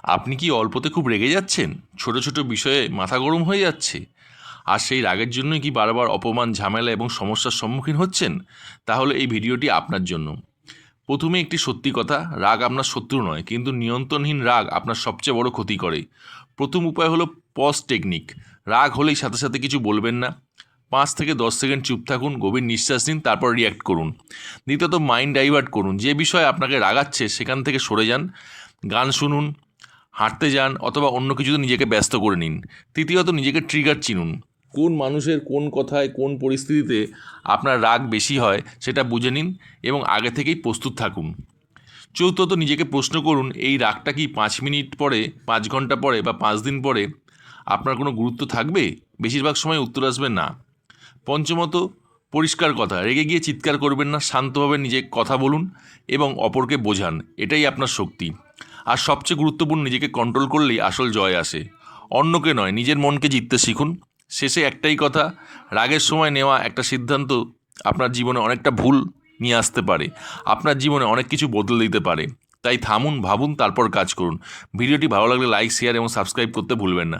আপনি কি অল্পতে খুব রেগে যাচ্ছেন? ছোট ছোট বিষয়ে মাথা গরম হয়ে যাচ্ছে? আর সেই রাগের জন্যই কি বারবার অপমান, ঝামেলা এবং সমস্যার সম্মুখীন হচ্ছেন? তাহলে এই ভিডিওটি আপনার জন্য। প্রথমে একটি সত্যি কথা, রাগ আপনার শত্রু নয়, কিন্তু নিয়ন্ত্রণহীন রাগ আপনার সবচেয়ে বড় ক্ষতি করে। প্রথম উপায় হলো পজ টেকনিক। রাগ হলেই সাথে সাথে কিছু বলবেন না। 5 থেকে 10 সেকেন্ড চুপ থাকুন, গভীর নিঃশ্বাস নিন, তারপর রিয়্যাক্ট করুন। দ্বিতীয়ত মাইন্ড ডাইভার্ট করুন। যে বিষয়ে আপনাকে রাগাচ্ছে সেখান থেকে সরে যান। গান শুনুন, হাঁটতে যান অথবা অন্য কিছুতে নিজেকে ব্যস্ত করে নিন। তৃতীয়ত নিজেকে ট্রিগার চিনুন। কোন মানুষের কোন কথায় কোন পরিস্থিতিতে আপনার রাগ বেশি হয় সেটা বুঝে নিন এবং আগে থেকেই প্রস্তুত থাকুন। চতুর্থত নিজেকে প্রশ্ন করুন, এই রাগটা কি 5 মিনিট পরে, 5 ঘন্টা পরে বা 5 দিন পরে আপনার কোনো গুরুত্ব থাকবে? বেশিরভাগ সময় উত্তর আসবে না। পঞ্চমত, পরিষ্কার কথা, রেগে গিয়ে চিৎকার করবেন না, শান্তভাবে নিজে কথা বলুন এবং অপরকে বোঝান। এটাই আপনার শক্তি। আর সবচেয়ে গুরুত্বপূর্ণ, নিজেকে কন্ট্রোল করলেই আসল জয় আসে। অন্যকে নয়, নিজের মনকে জিততে শিখুন। শেষে একটাই কথা, রাগের সময় নেওয়া একটা সিদ্ধান্ত আপনার জীবনে অনেকটা ভুল নিয়ে আসতে পারে, আপনার জীবনে অনেক কিছু বদলে দিতে পারে। তাই থামুন, ভাবুন, তারপর কাজ করুন। ভিডিওটি ভালো লাগলে লাইক, শেয়ার এবং সাবস্ক্রাইব করতে ভুলবেন না।